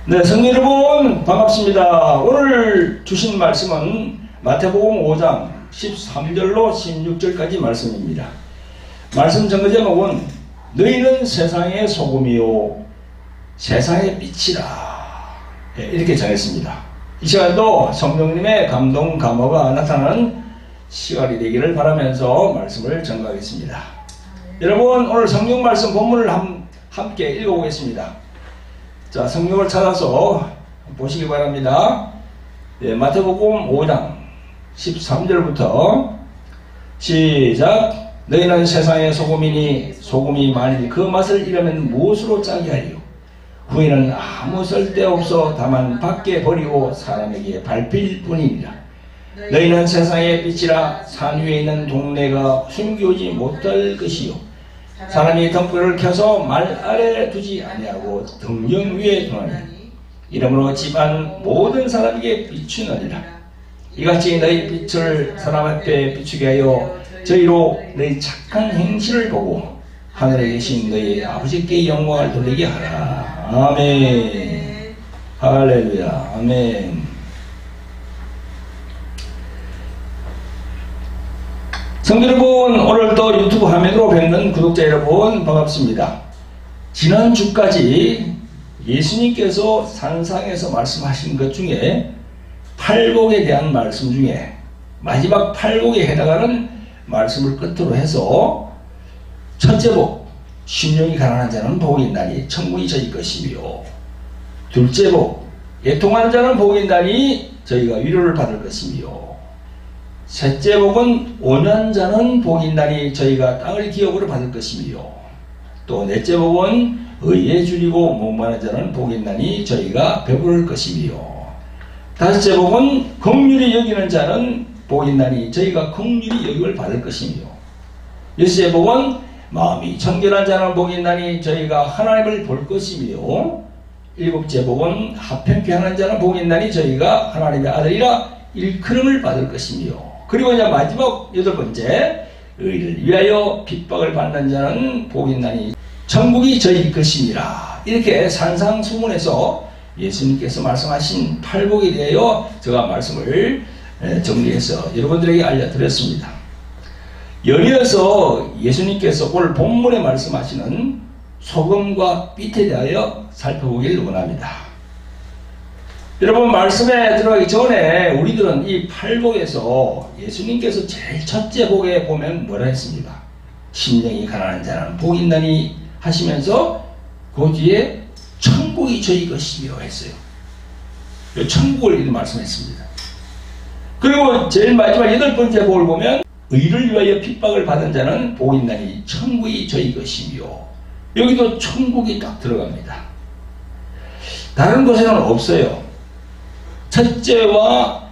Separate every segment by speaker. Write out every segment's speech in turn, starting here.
Speaker 1: 네, 성도 여러분 반갑습니다. 오늘 주신 말씀은 마태복음 5장 13절로 16절까지 말씀입니다. 말씀 전거 제목은 너희는 세상의 소금이요 세상의 빛이라, 이렇게 정했습니다. 이 시간도 성령님의 감동 감화가 나타나는 시간이 되기를 바라면서 말씀을 전가하겠습니다. 여러분, 오늘 성경 말씀 본문을 함께 읽어보겠습니다. 자, 성경을 찾아서 보시기 바랍니다. 마태복음 5장 13절부터 시작. 너희는 세상의 소금이니 소금이 만일 그 맛을 잃으면 무엇으로 짜게 하리요? 후에는 아무 쓸데없어 다만 밖에 버리고 사람에게 밟힐 뿐이니라. 너희는 세상의 빛이라. 산 위에 있는 동네가 숨기우지 못할 것이요 사람이 등불을 켜서 말 아래에 두지 아니하고 등경 위에 두나니 이러므로 집안 모든 사람에게 비추느니라. 이같이 너희 빛을 사람 앞에 비추게 하여 저희로 너희 착한 행실을 보고 하늘에 계신 너희 아버지께 영광을 돌리게 하라. 아멘. 할렐루야. 아멘. 성도 여러분, 오늘 또 유튜브 화면으로 뵙는 구독자 여러분 반갑습니다. 지난주까지 예수님께서 산상에서 말씀하신 것 중에 팔복에 대한 말씀 중에 마지막 팔복에 해당하는 말씀을 끝으로 해서 첫째 복, 심령이 가난한 자는 복이 있나니 천국이 저희 것이며, 둘째 복, 애통하는 자는 복이 있나니 저희가 위로를 받을 것이며, 셋째 복은 온유한 자는 복이 있나니 저희가 땅을 기업으로 받을 것이며, 또 넷째 복은 의에 줄이고 목마른 자는 복이 있나니 저희가 배부를 것이며, 다섯째 복은 긍휼히 여기는 자는 복이 있나니 저희가 긍휼히 여김을 받을 것이며, 여섯째 복은 마음이 청결한 자는 복이 있나니 저희가 하나님을 볼 것이며, 일곱째 복은 합평케 하는 자는 복이 있나니 저희가 하나님의 아들이라 일컬음을 받을 것이며, 그리고 이제 마지막 여덟 번째, 의를 위하여 핍박을 받는 자는 복이 있나니 천국이 저희 것이니라. 이렇게 산상수훈에서 예수님께서 말씀하신 팔복에 대하여 제가 말씀을 정리해서 여러분들에게 알려드렸습니다. 연이어서 예수님께서 오늘 본문에 말씀하시는 소금과 빛에 대하여 살펴보기를 원합니다. 여러분, 말씀에 들어가기 전에 우리들은 이 팔복에서 예수님께서 제일 첫째 복에 보면 뭐라 했습니까? 심령이 가난한 자는 복이 있나니 하시면서 그 뒤에 천국이 저희 것이며 했어요. 천국을 말씀했습니다. 그리고 제일 마지막 여덟 번째 복을 보면 의를 위하여 핍박을 받은 자는 복이 있나니 천국이 저희 것이며, 여기도 천국이 딱 들어갑니다. 다른 곳에는 없어요. 첫째와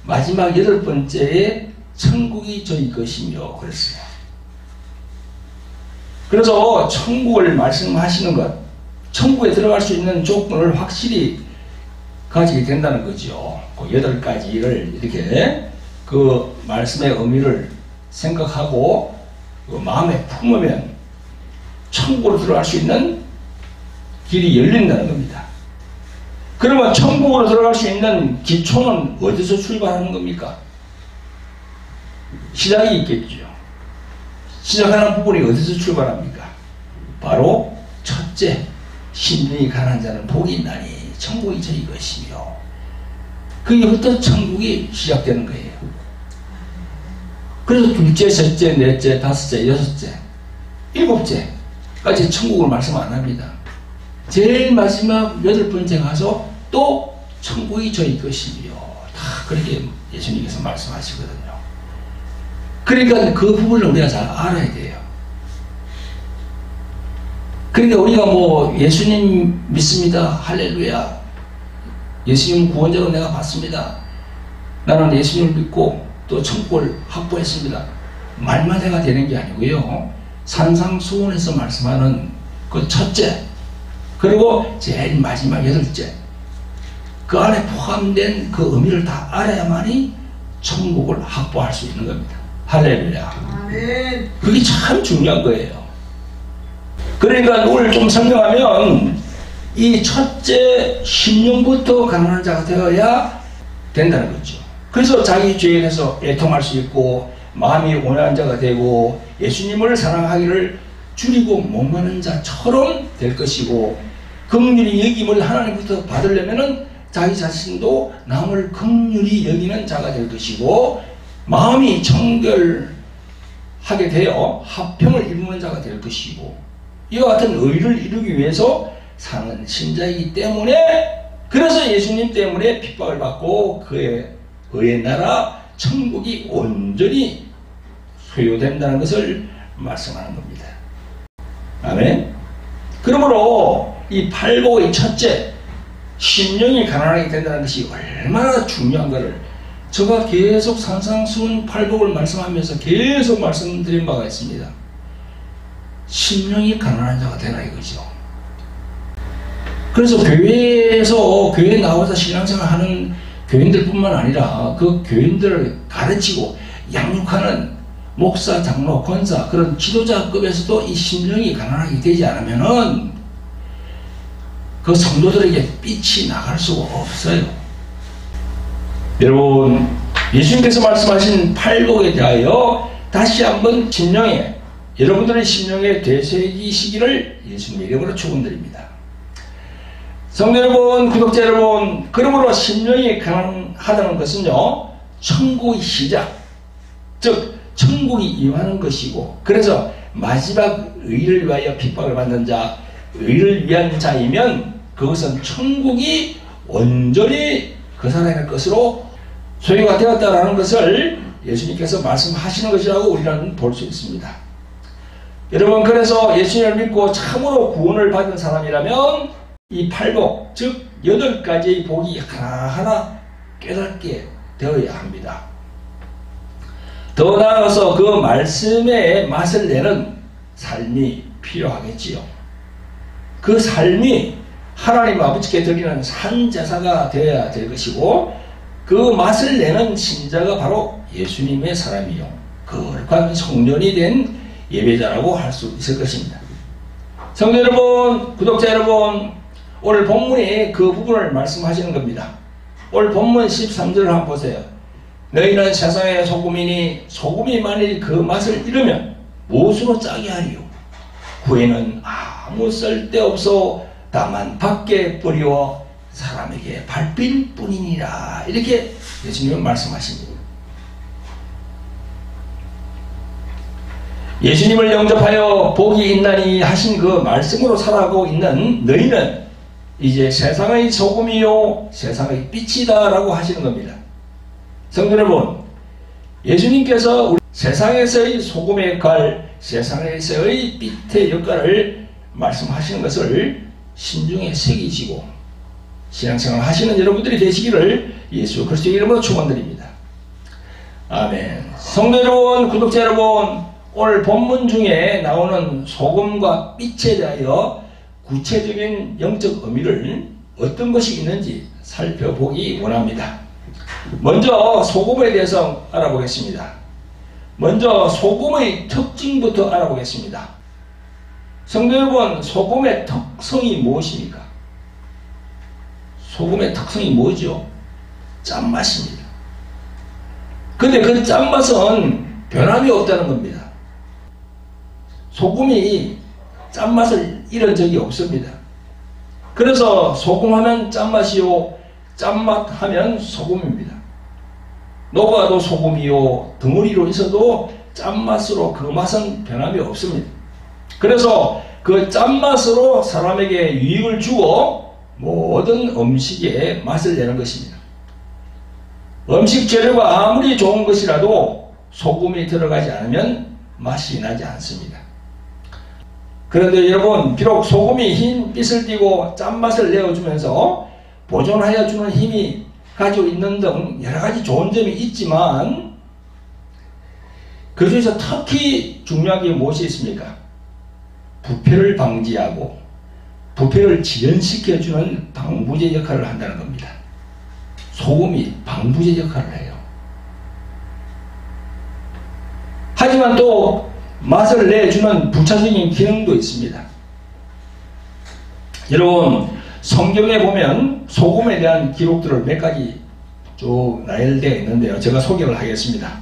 Speaker 1: 마지막 여덟 번째에 천국이 저희 것이며 그랬어요. 그래서 천국을 말씀하시는 것, 천국에 들어갈 수 있는 조건을 확실히 가지게 된다는 거죠. 그 8가지를 이렇게 그 말씀의 의미를 생각하고 그 마음에 품으면 천국으로 들어갈 수 있는 길이 열린다는 겁니다. 그러면 천국으로 들어갈 수 있는 기초는 어디서 출발하는 겁니까? 시작이 있겠죠. 시작하는 부분이 어디서 출발합니까? 바로 첫째, 심령이 가난한 자는 복이 있나니 천국이 저희 것이며, 그게부터 천국이 시작되는 거예요. 그래서 둘째, 셋째, 넷째, 다섯째, 여섯째, 일곱째까지 천국을 말씀 안 합니다. 제일 마지막 여덟 번째 가서 또 천국이 저희 것이며, 다 그렇게 예수님께서 말씀하시거든요. 그러니까 그 부분을 우리가 잘 알아야 돼요. 그러니까 우리가 뭐 예수님 믿습니다, 할렐루야, 예수님 구원자로 내가 받습니다, 나는 예수님을 믿고 또 천국을 확보했습니다, 말만 해가 되는 게 아니고요. 산상수훈에서 말씀하는 그 첫째, 그리고 제일 마지막 여덟째, 그 안에 포함된 그 의미를 다 알아야만이 천국을 확보할 수 있는 겁니다. 할렐루야. 아멘. 그게 참 중요한 거예요. 그러니까 오늘 좀 설명하면 이 첫째 심령부터 가난한 자가 되어야 된다는 거죠. 그래서 자기 죄에 대해서 애통할 수 있고 마음이 온유한 자가 되고 예수님을 사랑하기를 줄이고 목마른 자처럼 될 것이고, 긍휼히 여김을 하나님부터 받으려면은 자기 자신도 남을 긍휼히 여기는 자가 될 것이고, 마음이 정결하게 되어 화평을 이루는 자가 될 것이고, 이와 같은 의를 이루기 위해서 사는 신자이기 때문에, 그래서 예수님 때문에 핍박을 받고 그의 의의 나라 천국이 온전히 소유된다는 것을 말씀하는 겁니다. 아멘. 그러므로 이 팔복의 첫째, 심령이 가난하게 된다는 것이 얼마나 중요한가를 제가 계속 산상수훈 팔복을 말씀하면서 계속 말씀드린 바가 있습니다. 심령이 가난한 자가 되나 이거죠. 그래서 교회에 나와서 신앙생활 하는 교인들뿐만 아니라 그 교인들을 가르치고 양육하는 목사, 장로, 권사, 그런 지도자급에서도 이 심령이 가난하게 되지 않으면은 그 성도들에게 빛이 나갈 수가 없어요. 여러분, 예수님께서 말씀하신 팔복에 대하여 다시 한번 여러분들의 심령에 되새기시기를 예수님의 이름으로 축원드립니다. 성도 여러분, 구독자 여러분, 그러므로 심령이 가난하다는 것은요, 천국의 시작, 즉 천국이 임하는 것이고, 그래서 마지막 의를 위하여 핍박을 받는 자, 의를 위한 자이면 그것은 천국이 온전히 그 사람의 것으로 소유가 되었다라는 것을 예수님께서 말씀하시는 것이라고 우리는 볼 수 있습니다. 여러분, 그래서 예수님을 믿고 참으로 구원을 받은 사람이라면 이 팔복, 즉 8가지의 복이 하나하나 깨닫게 되어야 합니다. 더 나아가서 그 말씀의 맛을 내는 삶이 필요하겠지요. 그 삶이 하나님 아버지께 드리는 산제사가 되어야 될 것이고, 그 맛을 내는 신자가 바로 예수님의 사람이요, 거룩한 성전이 된 예배자라고 할 수 있을 것입니다. 성도 여러분, 구독자 여러분, 오늘 본문이 그 부분을 말씀하시는 겁니다. 오늘 본문 13절을 한번 보세요. 너희는 세상의 소금이니 소금이 만일 그 맛을 잃으면 무엇으로 짜게 하리요? 후에는 아무 쓸데없어 다만 밖에 뿌리워 사람에게 밟힐 뿐이니라. 이렇게 예수님은 말씀하십니다. 예수님을 영접하여 복이 있나니 하신 그 말씀으로 살아가고 있는 너희는 이제 세상의 소금이요 세상의 빛이다 라고 하시는 겁니다. 성도 여러분, 예수님께서 우리 세상에서의 소금의 역할, 세상에서의 빛의 역할을 말씀하시는 것을 신중에 새기시고 신앙생활 하시는 여러분들이 되시기를 예수 그리스도의 이름으로 축원드립니다. 아멘. 성도 여러분, 구독자 여러분, 오늘 본문 중에 나오는 소금과 빛에 대하여 구체적인 영적 의미를 어떤 것이 있는지 살펴보기 원합니다. 먼저 소금에 대해서 알아보겠습니다. 먼저 소금의 특징부터 알아보겠습니다. 성도 여러분, 소금의 특성이 무엇입니까? 소금의 특성이 뭐죠? 짠맛입니다. 근데 그 짠맛은 변함이 없다는 겁니다. 소금이 짠맛을 잃은 적이 없습니다. 그래서 소금하면 짠맛이요, 짠맛 하면 소금입니다. 녹아도 소금이요, 덩어리로 있어도 짠맛으로 그 맛은 변함이 없습니다. 그래서 그 짠맛으로 사람에게 유익을 주고 모든 음식에 맛을 내는 것입니다. 음식 재료가 아무리 좋은 것이라도 소금이 들어가지 않으면 맛이 나지 않습니다. 그런데 여러분, 비록 소금이 흰 빛을 띠고 짠맛을 내어주면서 보존하여 주는 힘이 가지고 있는 등 여러가지 좋은 점이 있지만 그 중에서 특히 중요한 게 무엇이 있습니까? 부패를 방지하고 부패를 지연시켜주는 방부제 역할을 한다는 겁니다. 소금이 방부제 역할을 해요. 하지만 또 맛을 내주는 부차적인 기능도 있습니다. 여러분, 성경에 보면 소금에 대한 기록들을 몇 가지 쭉 나열되어 있는데요. 제가 소개를 하겠습니다.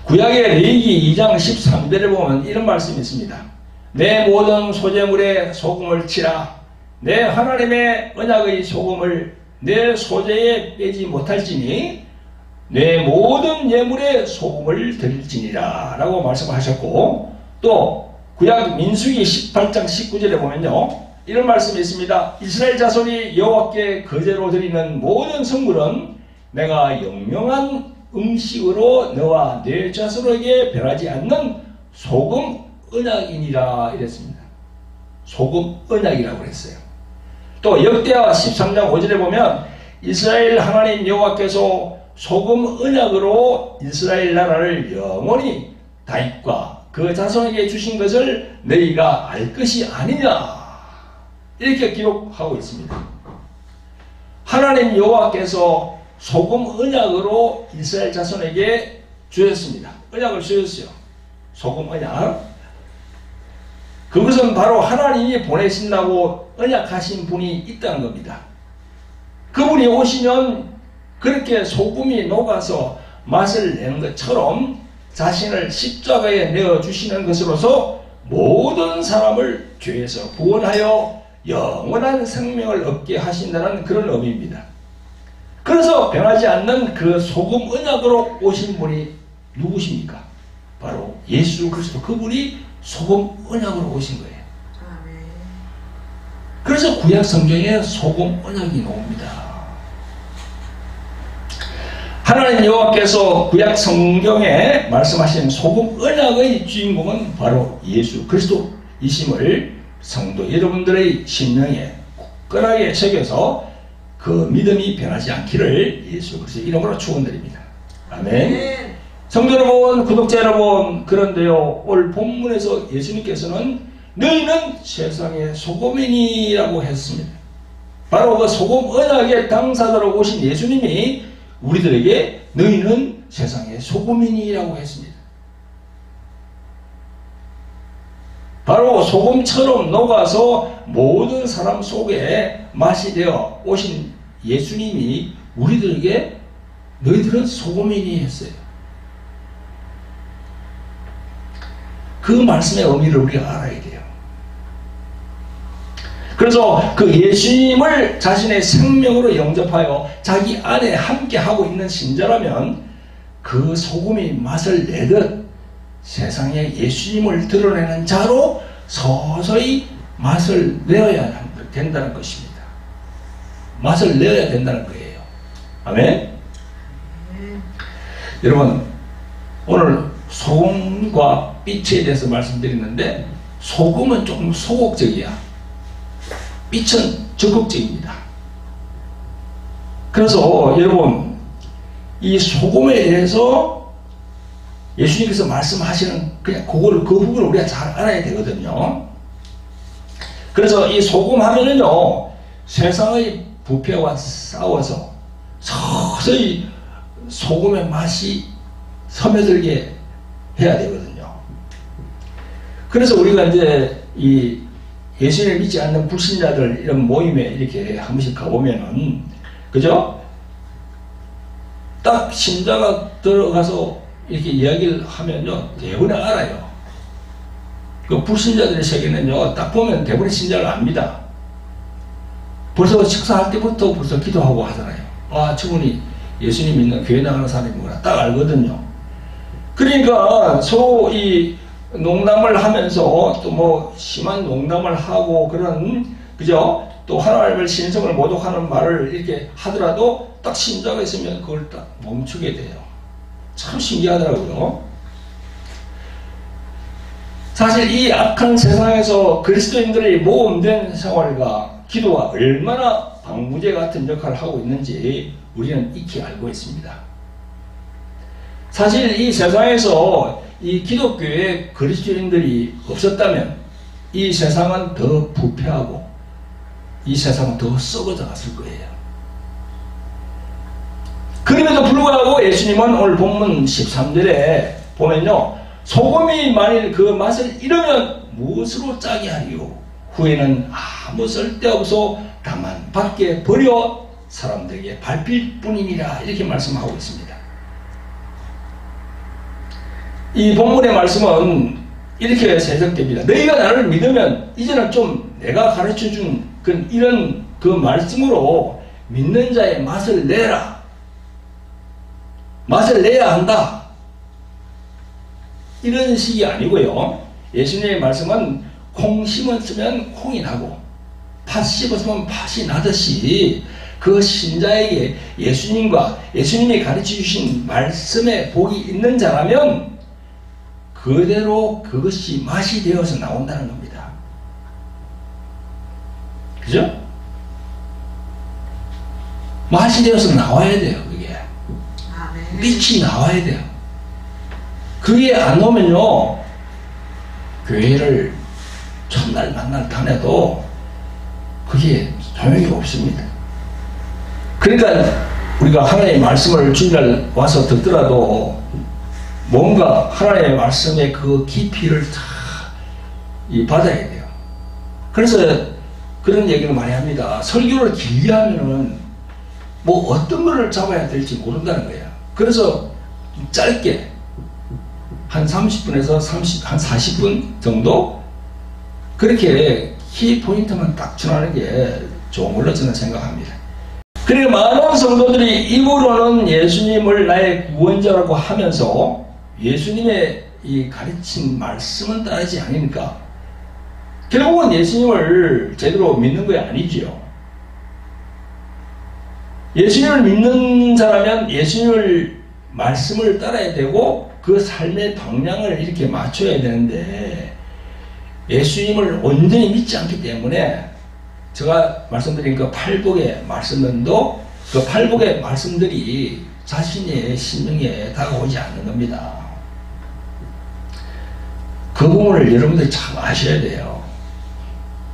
Speaker 1: 구약의 레위기 2장 13절에 보면 이런 말씀이 있습니다. 내 모든 소재물에 소금을 치라. 내 하나님의 언약의 소금을 내 소재에 빼지 못할지니 내 모든 예물에 소금을 드릴지니라 라고 말씀하셨고, 또 구약 민수기 18장 19절에 보면요 이런 말씀이 있습니다. 이스라엘 자손이 여호와께 거제로 드리는 모든 성물은 내가 영영한 음식으로 너와 내 자손에게 변하지 않는 소금 언약이니라 이랬습니다. 소금 언약이라고 그랬어요. 또 역대하 13장 5절에 보면 이스라엘 하나님 여호와께서 소금 언약으로 이스라엘 나라를 영원히 다윗과 그 자손에게 주신 것을 너희가 알 것이 아니냐 이렇게 기록하고 있습니다. 하나님 여호와께서 소금 언약으로 이스라엘 자손에게 주셨습니다. 언약을 주셨어요. 소금 언약. 그것은 바로 하나님이 보내신다고 언약하신 분이 있다는 겁니다. 그분이 오시면 그렇게 소금이 녹아서 맛을 내는 것처럼 자신을 십자가에 내어주시는 것으로서 모든 사람을 죄에서 구원하여 영원한 생명을 얻게 하신다는 그런 의미입니다. 그래서 변하지 않는 그 소금 언약으로 오신 분이 누구십니까? 바로 예수 그리스도, 그분이 소금 언약으로 오신 거예요. 그래서 구약 성경에 소금 언약이 나옵니다. 하나님 여호와께서 구약 성경에 말씀하신 소금 언약의 주인공은 바로 예수 그리스도이심을 성도 여러분들의 심령에 굳건하게 새겨서 그 믿음이 변하지 않기를 예수 그리스도 이름으로 축원드립니다. 아멘. 성도 여러분, 구독자 여러분, 그런데요 오늘 본문에서 예수님께서는 너희는 세상의 소금이니라고 했습니다. 바로 그 소금 언약의 당사자로 오신 예수님이 우리들에게 너희는 세상의 소금이니라고 했습니다. 바로 소금처럼 녹아서 모든 사람 속에 맛이 되어 오신 예수님이 우리들에게 너희들은 소금이니 했어요. 그 말씀의 의미를 우리가 알아야 돼요. 그래서 그 예수님을 자신의 생명으로 영접하여 자기 안에 함께 하고 있는 신자라면 그 소금이 맛을 내듯 세상에 예수님을 드러내는 자로 서서히 맛을 내어야 된다는 것입니다. 맛을 내어야 된다는 거예요. 아멘? 여러분, 오늘 소금과 빛에 대해서 말씀드리는데 소금은 조금 소극적이야. 빛은 적극적입니다. 그래서 여러분, 이 소금에 대해서 예수님께서 말씀하시는 그냥 그 부분을 우리가 잘 알아야 되거든요. 그래서 이 소금 하면은요 세상의 부패와 싸워서 서서히 소금의 맛이 스며들게 해야 되거든요. 그래서 우리가 이제 이 예수님을 믿지 않는 불신자들 이런 모임에 이렇게 한 번씩 가보면은, 그죠? 딱 신자가 들어가서 이렇게 이야기를 하면요, 대부분 알아요. 그 불신자들의 세계는요, 딱 보면 대부분 신자를 압니다. 벌써 식사할 때부터 벌써 기도하고 하잖아요. 아, 저분이 예수님 믿는 교회 나가는 사람이구나. 딱 알거든요. 그러니까 서로 이 농담을 하면서 또 뭐 심한 농담을 하고 그런, 그죠? 또 하나님을 신성을 모독하는 말을 이렇게 하더라도 딱 신자가 있으면 그걸 딱 멈추게 돼요. 참 신기하더라고요. 사실 이 악한 세상에서 그리스도인들의 모험된 생활과 기도가 얼마나 방부제 같은 역할을 하고 있는지 우리는 익히 알고 있습니다. 사실 이 세상에서 이 기독교의 그리스도인들이 없었다면 이 세상은 더 부패하고 이 세상은 더 썩어져 갔을 거예요. 그럼에도 불구하고 예수님은 오늘 본문 13절에 보면요, 소금이 만일 그 맛을 잃으면 무엇으로 짜게 하리요? 후에는 아무 쓸데없어 다만 밖에 버려 사람들에게 밟힐 뿐이니라 이렇게 말씀하고 있습니다. 이 본문의 말씀은 이렇게 해석됩니다. 너희가 나를 믿으면 이제는 좀 내가 가르쳐준 이런 그 말씀으로 믿는 자의 맛을 내라. 맛을 내야 한다. 이런 식이 아니고요. 예수님의 말씀은 콩 심었으면 콩이 나고 팥 씹었으면 팥이 나듯이 그 신자에게 예수님이 가르쳐 주신 말씀에 복이 있는 자라면 그대로 그것이 맛이 되어서 나온다는 겁니다. 그죠? 맛이 되어서 나와야 돼요. 그게 빛이 나와야 돼요. 그게 안 오면요 교회를 첫날 만날 다녀도 그게 소용이 없습니다. 그러니까 우리가 하나님의 말씀을 주일날 와서 듣더라도 뭔가 하나님의 말씀의 그 깊이를 다 받아야 돼요. 그래서 그런 얘기를 많이 합니다. 설교를 길게 하면은 뭐 어떤 거를 잡아야 될지 모른다는 거예요. 그래서 짧게 한 30분에서 한 40분 정도 그렇게 키포인트만 딱 전하는 게 좋은 걸로 저는 생각합니다. 그리고 많은 성도들이 입으로는 예수님을 나의 구원자라고 하면서 예수님의 이 가르친 말씀은 따르지 않으니까 결국은 예수님을 제대로 믿는 게 아니지요. 예수님을 믿는 자라면 예수님을 말씀을 따라야 되고 그 삶의 방향을 이렇게 맞춰야 되는데 예수님을 온전히 믿지 않기 때문에 제가 말씀드린 그 팔복의 말씀도 그 팔복의 말씀들이 자신의 심령에 다가오지 않는 겁니다. 그 부분을 여러분들이 참 아셔야 돼요.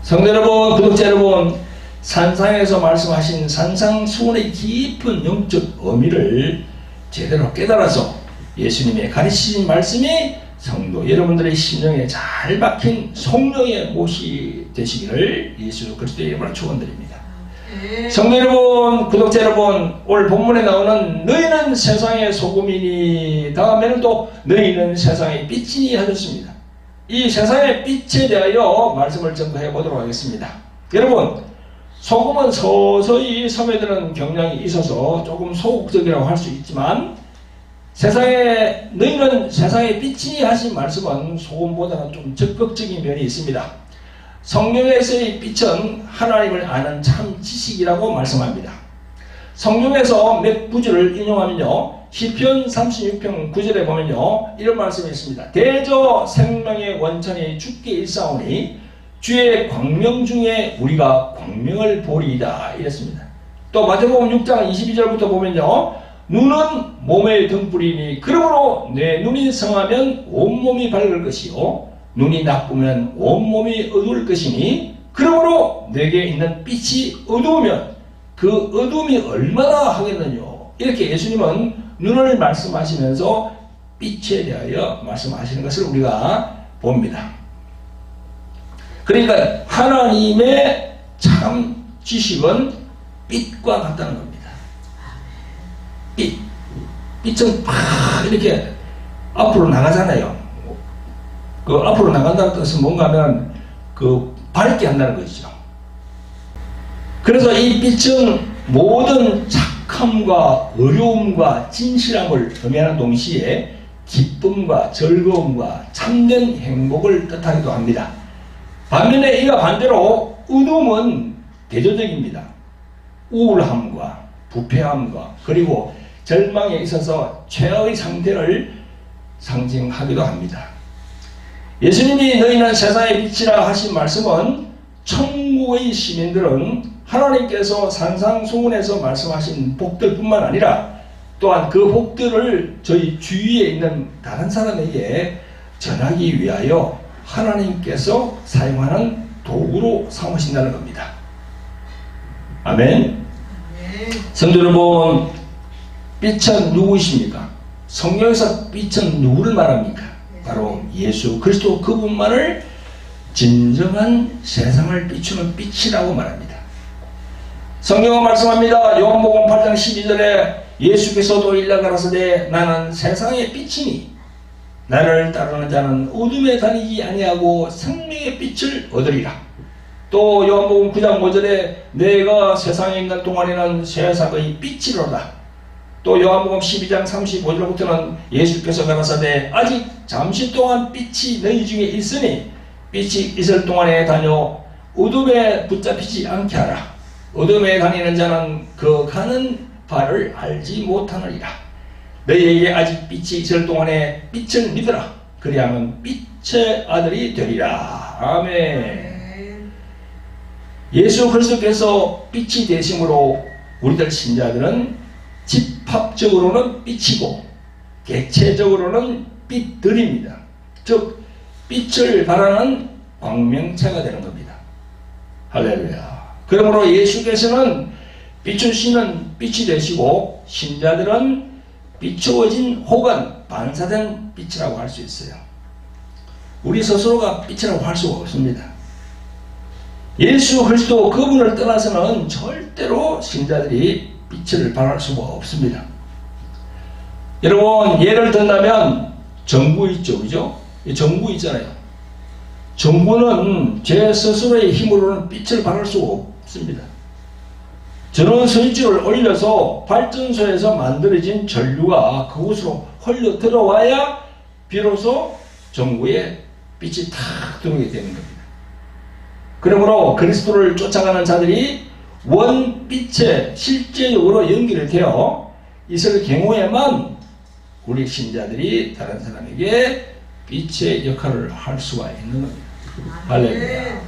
Speaker 1: 성도 여러분, 구독자 여러분, 산상에서 말씀하신 산상수훈의 깊은 영적 의미를 제대로 깨달아서 예수님의 가르치신 말씀이 성도 여러분들의 심령에 잘 박힌 성령의 못이 되시기를 예수 그리스도의 이름으로 축원드립니다. 성도 여러분, 구독자 여러분, 오늘 본문에 나오는 너희는 세상의 소금이니 다음에는 또 너희는 세상의 빛이니 하셨습니다. 이 세상의 빛에 대하여 말씀을 전부해 보도록 하겠습니다. 여러분, 소금은 서서히 섬에드는 경향이 있어서 조금 소극적이라고 할 수 있지만 너희는 세상의 빛이니 하신 말씀은 소금보다는 좀 적극적인 면이 있습니다. 성경에서의 빛은 하나님을 아는 참 지식이라고 말씀합니다. 성경에서 몇 구절을 인용하면요, 시편 36편 9절에 보면요 이런 말씀이 있습니다. 대저 생명의 원천이 주께 일사오니 주의 광명 중에 우리가 광명을 보리이다 이랬습니다. 또 마태복음 6장 22절부터 보면요, 눈은 몸의 등불이니 그러므로 내 눈이 성하면 온몸이 밝을 것이요 눈이 나쁘면 온몸이 어두울 것이니 그러므로 내게 있는 빛이 어두우면 그 어둠이 얼마나 하겠느냐. 이렇게 예수님은 눈을 말씀하시면서 빛에 대하여 말씀하시는 것을 우리가 봅니다. 그러니까 하나님의 참 지식은 빛과 같다는 겁니다. 빛은 팍 이렇게 앞으로 나가잖아요. 그 앞으로 나간다는 뜻은 뭔가 하면 그 밝게 한다는 것이죠. 그래서 이 빛은 모든 착함과 어려움과 진실함을 의미하는 동시에 기쁨과 즐거움과 참된 행복을 뜻하기도 합니다. 반면에 이와 반대로 어둠은 대조적입니다. 우울함과 부패함과 그리고 절망에 있어서 최악의 상태를 상징하기도 합니다. 예수님이 너희는 세상의 빛이라 하신 말씀은 천국의 시민들은 하나님께서 산상수훈에서 말씀하신 복들뿐만 아니라 또한 그 복들을 저희 주위에 있는 다른 사람에게 전하기 위하여 하나님께서 사용하는 도구로 삼으신다는 겁니다. 아멘. 성도 여러분, 빛은 누구이십니까? 성경에서 빛은 누구를 말합니까? 바로 예수 그리스도 그분만을 진정한 세상을 비추는 빛이라고 말합니다. 성경은 말씀합니다. 요한복음 8장 12절에 예수께서도 일러 가라사대 나는 세상의 빛이니 나를 따르는 자는 어둠에 다니지 아니하고 생명의 빛을 얻으리라. 또 요한복음 9장 5절에 내가 세상에 있는 동안에는 세상의 빛이로다. 또 요한복음 12장 35절부터는 예수께서 가라사대 아직 잠시 동안 빛이 너희 중에 있으니 빛이 있을 동안에 다녀 어둠에 붙잡히지 않게 하라. 어둠에 다니는 자는 그 가는 바를 알지 못하느니라. 너희에게 아직 빛이 있을 동안에 빛을 믿으라. 그리하면 빛의 아들이 되리라. 아멘. 예수 그리스도께서 빛이 되심으로 우리들 신자들은 집합적으로는 빛이고 객체적으로는 빛들입니다. 즉 빛을 발하는 광명체가 되는 겁니다. 할렐루야. 그러므로 예수께서는 비추시는 빛이 되시고 신자들은 비추어진 혹은 반사된 빛이라고 할 수 있어요. 우리 스스로가 빛이라고 할 수가 없습니다. 예수 그리스도 그분을 떠나서는 절대로 신자들이 빛을 발할 수가 없습니다. 여러분 예를 든다면 정부 있죠, 그죠? 정부 있잖아요. 정부는 제 스스로의 힘으로는 빛을 발할 수가 없습니다. 전원 스위치를 올려서 발전소에서 만들어진 전류가 그곳으로 흘러 들어와야 비로소 정부에 빛이 탁 들어오게 되는 겁니다. 그러므로 그리스도를 쫓아가는 자들이 원빛에 실제적으로 연결되어 있을 경우에만 우리 신자들이 다른 사람에게 빛의 역할을 할 수가 있는 겁니다. 할렐루야.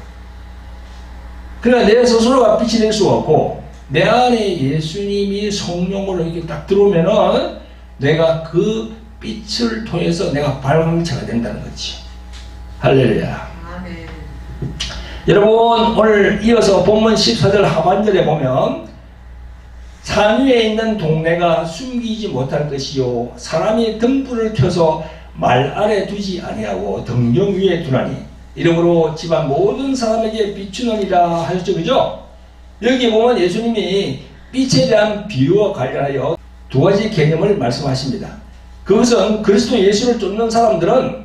Speaker 1: 그러나 내 스스로가 빛이 될 수가 없고 내 안에 예수님이 성령으로 이렇게 딱 들어오면은 내가 그 빛을 통해서 내가 발광체가 된다는 거지. 할렐루야. 아멘. 여러분 오늘 이어서 본문 14절 하반절에 보면 산 위에 있는 동네가 숨기지 못할 것이요 사람이 등불을 켜서 말 아래 두지 아니하고 등경 위에 두나니 이러므로 집안 모든 사람에게 비추느니라 하셨죠. 그죠? 여기 보면 예수님이 빛에 대한 비유와 관련하여 두 가지 개념을 말씀하십니다. 그것은 그리스도 예수를 쫓는 사람들은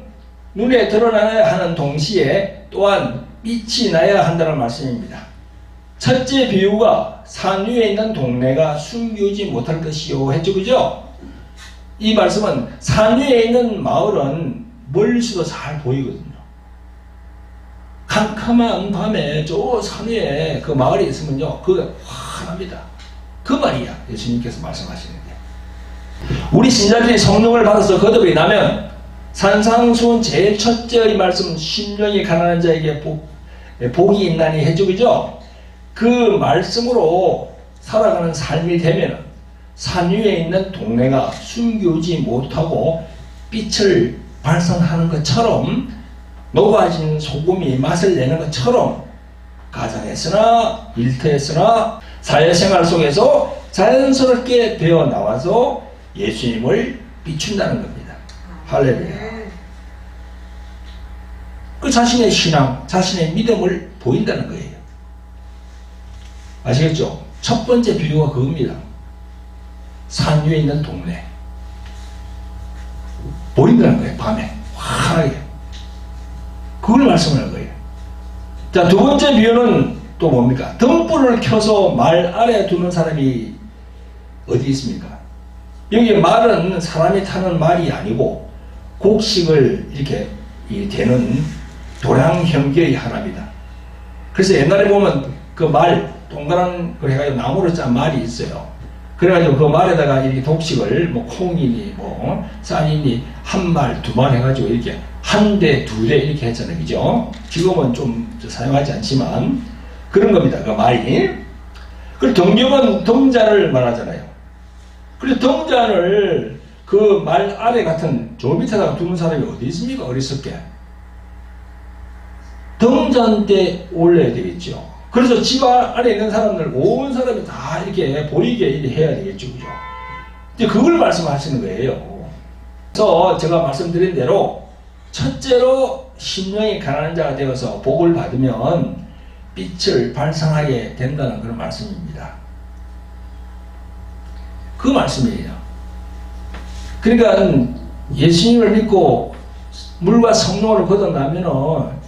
Speaker 1: 눈에 드러나야 하는 동시에 또한 빛이 나야 한다는 말씀입니다. 첫째 비유가 산 위에 있는 동네가 숨기지 못할 것이요 했죠. 그죠? 이 말씀은 산 위에 있는 마을은 멀리서도 잘 보이거든요. 캄캄한 밤에 저 산 위에 그 마을이 있으면요 그게 환합니다. 그 말이야 예수님께서 말씀하시는데 우리 신자들이 성령을 받아서 거듭이 나면 산상수훈 제일 첫째의 말씀 심령이 가난한 자에게 복이 있나니 해주. 그죠? 그 말씀으로 살아가는 삶이 되면 산 위에 있는 동네가 숨기지 못하고 빛을 발산하는 것처럼 녹아진 소금이 맛을 내는 것처럼 가정에서나 일터에서나 사회생활 속에서 자연스럽게 되어 나와서 예수님을 비춘다는 겁니다. 할렐루야. 그 자신의 신앙, 자신의 믿음을 보인다는 거예요. 아시겠죠? 첫 번째 비유가 그겁니다. 산 위에 있는 동네. 보인다는 거예요. 밤에 환하게. 그걸 말씀하는 거예요. 자, 두 번째 비유는 또 뭡니까? 등불을 켜서 말 아래 두는 사람이 어디 있습니까? 여기 말은 사람이 타는 말이 아니고 곡식을 이렇게 대는 도량형계의 하나입니다. 그래서 옛날에 보면 그 말 동그란 걸 해가지고 나무로 짠 말이 있어요. 그래가지고 그 말에다가 이렇게 곡식을 뭐 콩이니 뭐 쌀이니 한 말, 두 말 해가지고 이렇게 한 대, 두 대 이렇게 했잖아요. 그죠? 지금은 좀 사용하지 않지만 그런 겁니다. 그 말이. 그리고 등경은 등잔을 말하잖아요. 그래서 등잔을 그 말 아래 같은 저 밑에다가 두는 사람이 어디 있습니까? 어리석게. 등잔대 올려야 되겠죠. 그래서 집 안에 있는 사람들, 온 사람이 다 이렇게 보이게 해야 되겠죠. 그죠? 이제 그걸 말씀하시는 거예요. 그래서 제가 말씀드린 대로 첫째로 심령이 가난한 자가 되어서 복을 받으면 빛을 발산하게 된다는 그런 말씀입니다. 그 말씀이에요. 그러니까 예수님을 믿고 물과 성령을 거듭나면은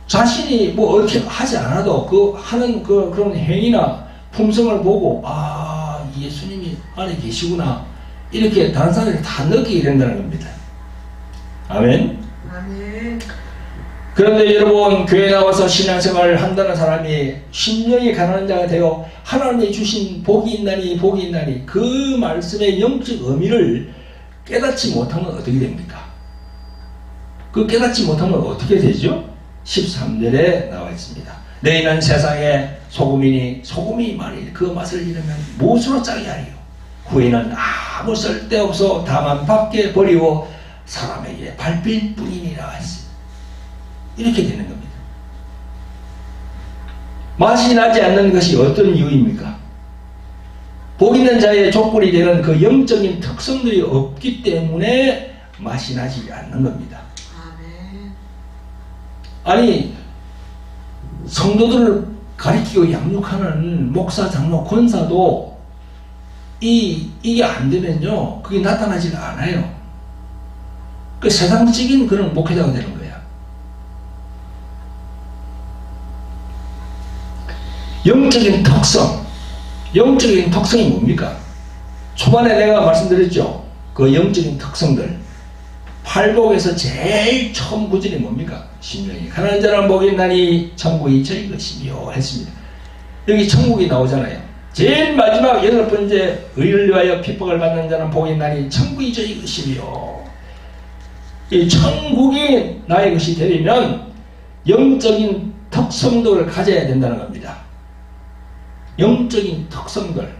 Speaker 1: 자신이 뭐 어떻게 하지 않아도 그 하는 그런 행위나 품성을 보고 아, 예수님이 안에 계시구나 이렇게 다른 사람들이 다 느끼게 된다는 겁니다. 아멘.
Speaker 2: 아멘.
Speaker 1: 그런데 여러분, 교회 나와서 신앙생활을 한다는 사람이 심령이 가난한 자가 되어 하나님이 주신 복이 있나니 그 말씀의 영적 의미를 깨닫지 못하면 어떻게 됩니까? 그 깨닫지 못하면 어떻게 되죠? 13절에 나와 있습니다. 너희는 세상의 소금이니 소금이 만일 그 맛을 잃으면 무엇으로 짜게 하리요? 후에는 아무 쓸데없어 다만 밖에 버리고 사람에게 밟힐 뿐이니라 했습니다. 이렇게 되는 겁니다. 맛이 나지 않는 것이 어떤 이유입니까? 복 있는 자의 족불이 되는 그 영적인 특성들이 없기 때문에 맛이 나지 않는 겁니다. 아니, 성도들을 가리키고 양육하는 목사, 장로, 권사도 이게 안 되면요, 그게 나타나질 않아요. 그 세상적인 그런 목회자가 되는 거예요. 영적인 특성이 뭡니까? 초반에 내가 말씀드렸죠. 그 영적인 특성들. 팔복에서 제일 처음 구절이 뭡니까? 심령이 가난한 자는 복이 있나니 천국이 저희 것이며 했습니다. 여기 천국이 나오잖아요. 제일 마지막 8번째, 의를 위하여 핍박을 받는 자는 복이 있나니 천국이 저희 것이며, 이 천국이 나의 것이 되려면 영적인 특성들을 가져야 된다는 겁니다. 영적인 특성들.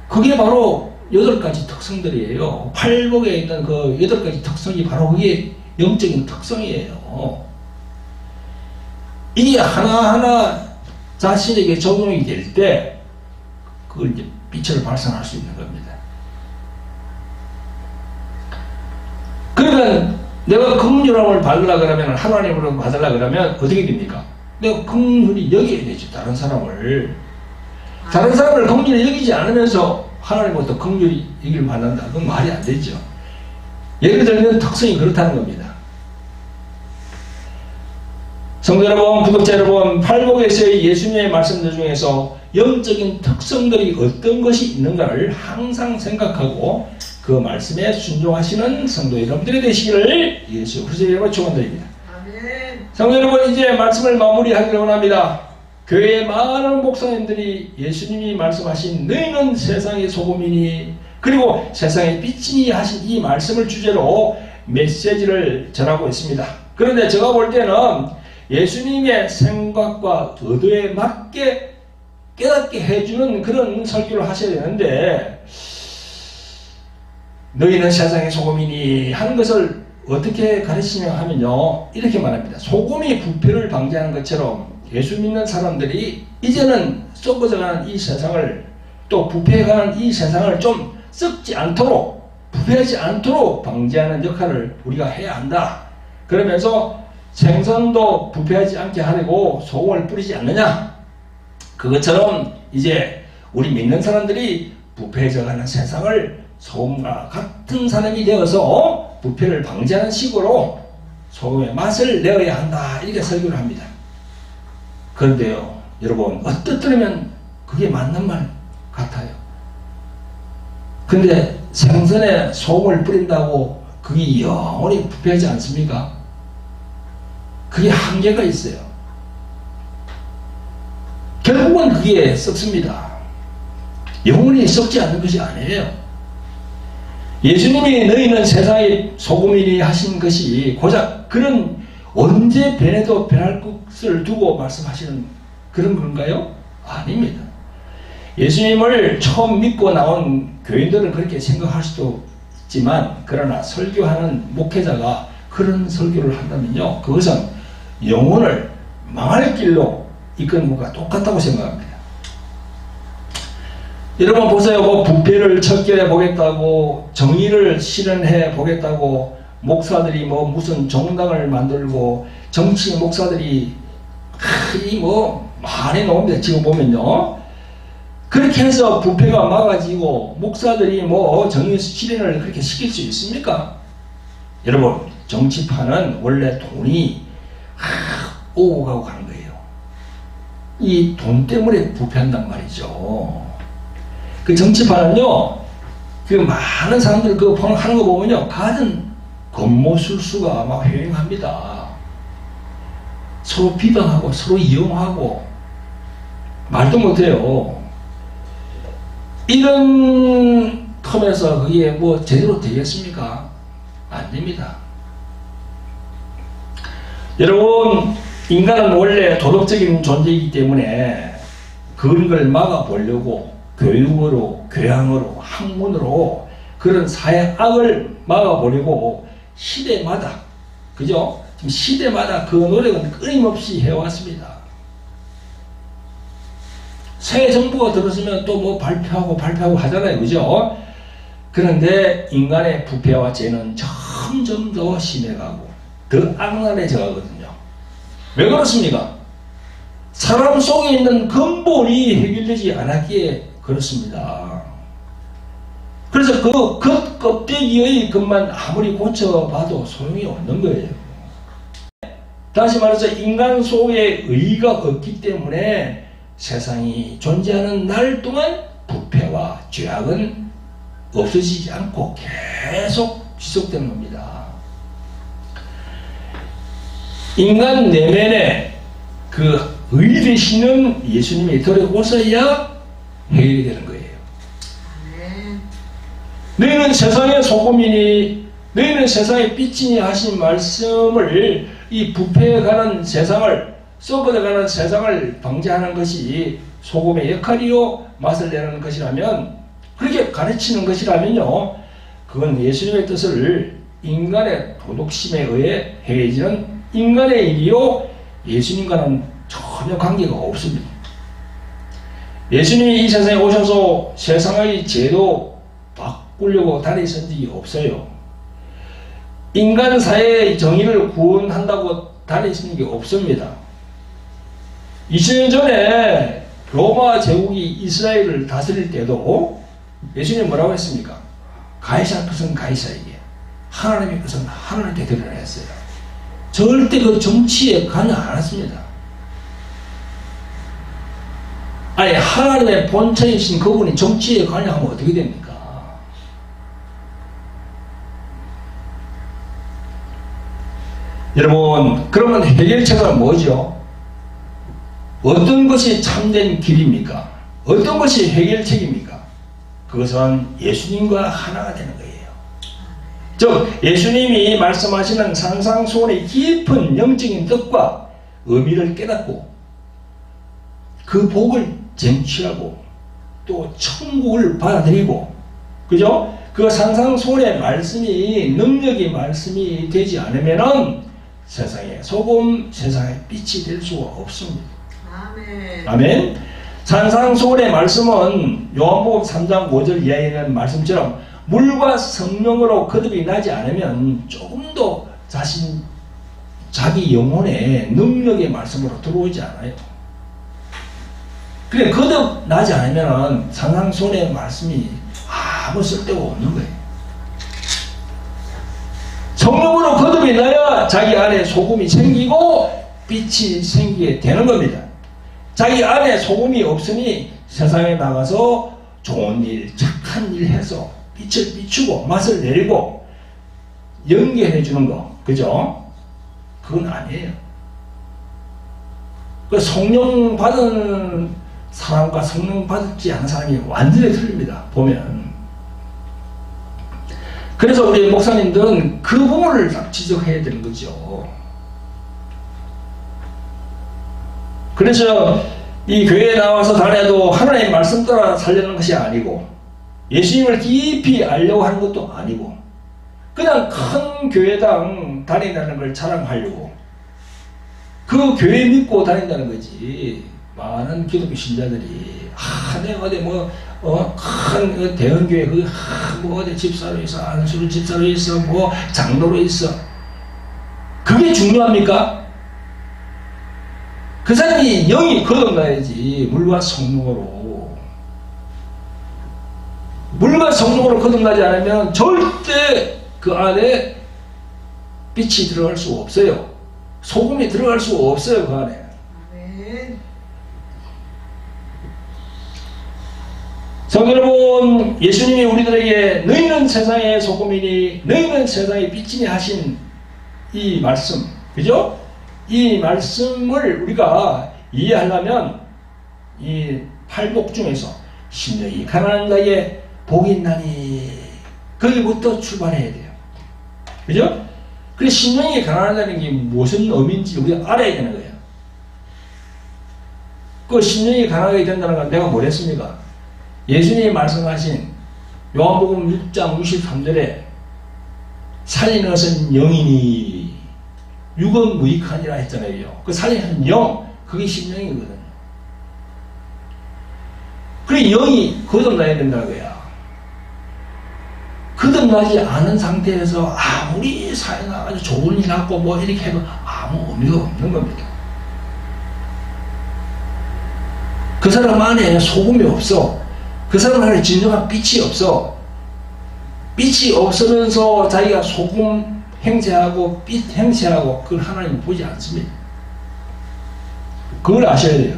Speaker 1: 그게 바로 8가지 특성들이에요. 팔복에 있는 그 8가지 특성이 바로 그게 영적인 특성이에요. 이게 하나하나 자신에게 적용이 될 때 그걸 이제 빛을 발산할 수 있는 겁니다. 그러면 내가 긍휼함을 받으려 그러면, 하나님으로 받으려 그러면 어떻게 됩니까? 내가 긍휼히 여겨야 되죠. 다른 사람을 긍휼히 여기지 않으면서 하나님부터 긍휼히 여기를 받는다. 그건 말이 안 되죠. 예를 들면 특성이 그렇다는 겁니다. 성도 여러분, 구독자 여러분, 팔복에서의 예수님의 말씀들 중에서 영적인 특성들이 어떤 것이 있는가를 항상 생각하고 그 말씀에 순종하시는 성도 여러분들이 되시기를 예수 그리스도의 이름으로 축원드립니다.
Speaker 2: 아멘.
Speaker 1: 성도 여러분, 이제 말씀을 마무리하기를 원합니다. 교회의 많은 목사님들이 예수님이 말씀하신 너희는 세상의 소금이니 그리고 세상의 빛이니 하신 이 말씀을 주제로 메시지를 전하고 있습니다. 그런데 제가 볼 때는 예수님의 생각과 의도에 맞게 깨닫게 해주는 그런 설교를 하셔야 되는데, 너희는 세상의 소금이니 하는 것을 어떻게 가르치냐 하면요, 이렇게 말합니다. 소금이 부패를 방지하는 것처럼 예수 믿는 사람들이 이제는 썩어져가는 이 세상을, 또 부패해가는 이 세상을 좀 썩지 않도록, 부패하지 않도록 방지하는 역할을 우리가 해야 한다. 그러면서 생선도 부패하지 않게 하려고 소금을 뿌리지 않느냐. 그것처럼 이제 우리 믿는 사람들이 부패해져가는 세상을 소금과 같은 사람이 되어서 부패를 방지하는 식으로 소금의 맛을 내어야 한다. 이렇게 설교를 합니다. 그런데요, 여러분, 어떻더라면 그게 맞는 말 같아요. 근데 생선에 소금을 뿌린다고 그게 영원히 부패하지 않습니까? 그게 한계가 있어요. 결국은 그게 썩습니다. 영원히 썩지 않는 것이 아니에요. 예수님이 너희는 세상의 소금이니 하신 것이 고작 그런 언제 변해도 변할 것을 두고 말씀하시는 그런 건가요? 아닙니다. 예수님을 처음 믿고 나온 교인들은 그렇게 생각할 수도 있지만, 그러나 설교하는 목회자가 그런 설교를 한다면요, 그것은 영혼을 망할 길로 이끄는 것과 똑같다고 생각합니다. 여러분 보세요. 뭐 부패를 척결해 보겠다고, 정의를 실현해 보겠다고 목사들이 뭐 무슨 정당을 만들고 정치 목사들이 많이 나옵니다. 지금 보면요. 그렇게 해서 부패가 막아지고 목사들이 정의 실현을 그렇게 시킬 수 있습니까? 여러분, 정치판은 원래 돈이 오고 가고 가는 거예요. 이 돈 때문에 부패한단 말이죠. 그 정치판은요, 그 많은 사람들 그 하는 거 보면요, 가진 겉모술수가 막 횡행합니다. 서로 비방하고 서로 이용하고 말도 못해요. 이런 텀에서 그게 제대로 되겠습니까? 안 됩니다. 여러분, 인간은 원래 도덕적인 존재이기 때문에 그런 걸 막아보려고 교육으로, 교양으로, 학문으로 그런 사회 악을 막아보려고 시대마다, 그죠? 지금 시대마다 그 노력은 끊임없이 해왔습니다. 새 정부가 들었으면 또 발표하고 하잖아요. 그죠? 그런데 인간의 부패와 죄는 점점 더 심해가고 더 악랄해져 가거든요. 왜 그렇습니까? 사람 속에 있는 근본이 해결되지 않았기에 그렇습니다. 그래서 그 겉껍데기의 것만 아무리 고쳐봐도 소용이 없는 거예요. 다시 말해서 인간 속에 의가 없기 때문에 세상이 존재하는 날 동안 부패와 죄악은 없어지지 않고 계속 지속되는 겁니다. 인간 내면에 그 의 되시는 예수님이 들어오셔야 해결이 되는 거예요. 너희는 세상의 소금이니 너희는 세상의 빛이니 하신 말씀을, 이 부패에 관한 세상을, 썩어가는 세상을 방지하는 것이 소금의 역할이요 맛을 내는 것이라면, 그렇게 가르치는 것이라면요, 그건 예수님의 뜻을 인간의 도덕심에 의해 행해지는 인간의 일이요 예수님과는 전혀 관계가 없습니다. 예수님이 이 세상에 오셔서 세상의 죄도 바꾸려고 다니신 적이 없어요. 인간 사회의 정의를 구원한다고 다니신 게 없습니다. 2000년 전에 로마 제국이 이스라엘을 다스릴 때도 예수님이 뭐라고 했습니까? 가이사 것은 가이사에게, 하나님의 것은 하나님께 드리라 했어요. 절대 그 정치에 관여 안 했습니다. 아니, 하나님의 본체이신 그분이 정치에 관여하면 어떻게 됩니까? 여러분, 그러면 해결책은 뭐죠? 어떤 것이 참된 길입니까? 어떤 것이 해결책입니까? 그것은 예수님과 하나가 되는 거예요. 즉, 예수님이 말씀하시는 산상수훈의 깊은 영적인 뜻과 의미를 깨닫고 그 복을 쟁취하고 또 천국을 받아들이고, 그죠? 그 산상수훈의 말씀이, 능력이 말씀이 되지 않으면은 세상의 소금, 세상의 빛이 될 수가 없습니다.
Speaker 2: 아멘.
Speaker 1: 아멘. 산상수훈의 말씀은 요한복음 3장 5절 이하에 있는 말씀처럼 물과 성령으로 거듭이 나지 않으면 조금도 자기 영혼의 능력의 말씀으로 들어오지 않아요. 그래, 거듭 나지 않으면 산상수훈의 말씀이 아무 쓸데가 없는 거예요. 성령으로 거듭이 나야 자기 안에 소금이 생기고 빛이 생기게 되는 겁니다. 자기 안에 소금이 없으니 세상에 나가서 좋은 일, 착한 일 해서 빛을 비추고 맛을 내리고 연기해 주는 거, 그죠? 그건 아니에요. 그 성령 받은 사람과 성령 받지 않은 사람이 완전히 틀립니다. 보면. 그래서 우리 목사님들은 그 부분을 딱 지적해야 되는 거죠. 그래서 이 교회에 나와서 다녀도 하나님의 말씀 따라 살려는 것이 아니고, 예수님을 깊이 알려고 하는 것도 아니고, 그냥 큰 교회당 다닌다는 걸 자랑하려고 그 교회 믿고 다닌다는 거지. 많은 기독교 신자들이 내가 어디 큰 대형교회 어디 집사로 있어, 안수로 집사로 있어, 장로로 있어. 그게 중요합니까? 그 사람이 영이 거듭나야지. 물과 성령으로. 물과 성령으로 거듭나지 않으면 절대 그 안에 빛이 들어갈 수 없어요. 소금이 들어갈 수 없어요. 그 안에.
Speaker 2: 아멘.
Speaker 1: 성도 여러분, 예수님이 우리들에게 너희는 세상의 소금이니 너희는 세상의 빛이니 하신 이 말씀, 그죠? 이 말씀을 우리가 이해하려면 이 팔복 중에서 심령이 가난한 자에게 복이 있나니 거기부터 출발해야 돼요. 그죠? 그래서 심령이 가난하다는 게 무슨 의미인지 우리가 알아야 되는 거예요. 그 심령이 가난하게 된다는 건 내가 뭘 했습니까? 예수님이 말씀하신 요한복음 6장 63절에 살리는 것은 영이니 육은 무익하니라 했잖아요. 그 살리는 영, 그게 심령이거든요. 그래 영이 거듭나야 된다는 거야. 거듭나지 않은 상태에서 아무리 사회가 아주 좋은 일 하고 뭐 이렇게 해도 아무 의미가 없는 겁니다. 그 사람 안에 소금이 없어. 그 사람 안에 진정한 빛이 없어. 빛이 없으면서 자기가 소금 행세하고 빛 행세하고 그걸 하나님 보지 않습니다. 그걸 아셔야 돼요.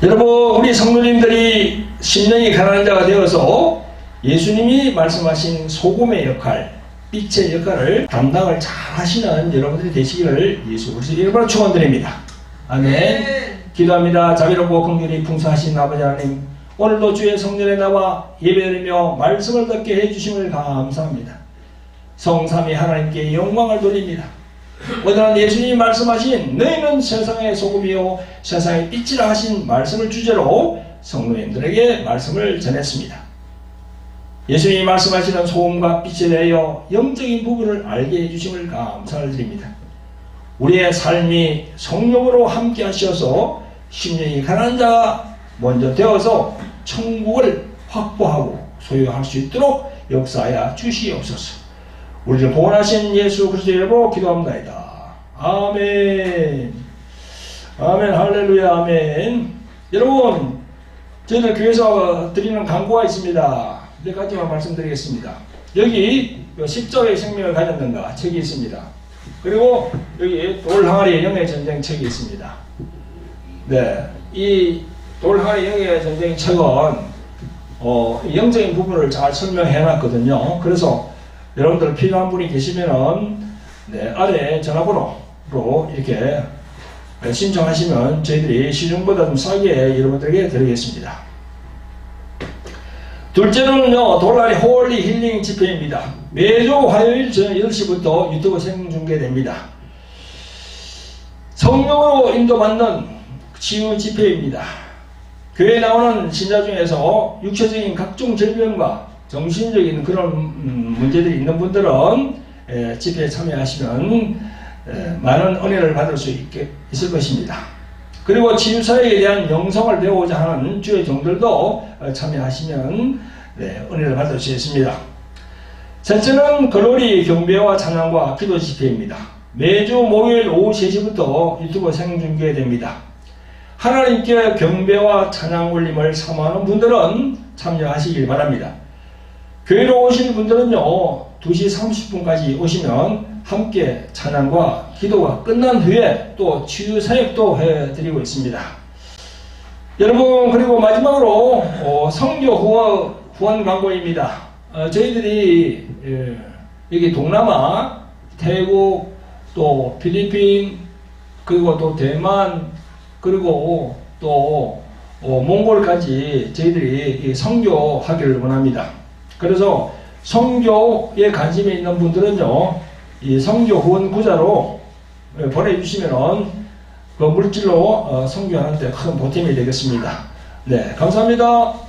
Speaker 1: 여러분, 우리 성도님들이 심령이 가난한 자가 되어서 예수님이 말씀하신 소금의 역할, 빛의 역할을 담당을 잘 하시는 여러분들이 되시기를 예수 그리스도 이름으로 축원드립니다. 아멘. 기도합니다. 자비롭고 긍휼히 풍성하신 아버지 하나님, 오늘도 주의 성전에 나와 예배드리며 말씀을 듣게 해주심을 감사합니다. 성삼위 하나님께 영광을 돌립니다. 오늘은 예수님이 말씀하신 너희는 세상의 소금이요 세상의 빛이라 하신 말씀을 주제로 성도님들에게 말씀을 전했습니다. 예수님이 말씀하시는 소금과 빛에 대하여 영적인 부분을 알게 해주심을 감사를 드립니다. 우리의 삶이 성령으로 함께 하셔서 심령이 가난한 자가 먼저 되어서 천국을 확보하고 소유할 수 있도록 역사하여 주시옵소서. 우리를 구원하신 예수 그리스도의 이름으로 기도합니다. 아멘. 아멘. 할렐루야. 아멘. 여러분, 저희들 교회에서 드리는 광고가 있습니다. 몇 가지만 말씀드리겠습니다. 여기 십자가의 생명을 가졌는가 책이 있습니다. 그리고 여기 돌항아리의 영의 전쟁 책이 있습니다. 네, 이 돌항아리 영의 전쟁 책은 영적인 부분을 잘 설명해 놨거든요. 그래서 여러분들 필요한 분이 계시면은 네, 아래 전화번호로 이렇게 신청하시면 저희들이 시중보다 좀 싸게 여러분들에게 드리겠습니다. 둘째로는요, 돌항아리 홀리 힐링 집회입니다. 매주 화요일 저녁 8시부터 유튜브 생중계됩니다. 성령으로 인도받는 치유 집회입니다. 교회에 나오는 신자 중에서 육체적인 각종 질병과 정신적인 그런 문제들이 있는 분들은 집회에 참여하시면 많은 은혜를 받을 수 있을 것입니다. 그리고 치유사역에 대한 영성을 배우고자 하는 주의 종들도 참여하시면 은혜를 받을 수 있습니다. 셋째는 글로리 경배와 찬양과 기도 집회입니다. 매주 목요일 오후 3시부터 유튜브 생중계됩니다. 하나님께 경배와 찬양 올림을 사모하는 분들은 참여하시길 바랍니다. 교회로 오실 분들은요, 2시 30분까지 오시면 함께 찬양과 기도가 끝난 후에 또 치유 사역도 해드리고 있습니다. 여러분, 그리고 마지막으로 성교 후원 광고입니다. 저희들이 여기 동남아, 태국, 또 필리핀, 그리고 또 대만, 그리고 또 몽골까지 저희들이 선교하기를 원합니다. 그래서 선교에 관심이 있는 분들은요, 이 선교 후원 구자로 보내주시면 그 물질로 선교하는 데 큰 보탬이 되겠습니다. 네, 감사합니다.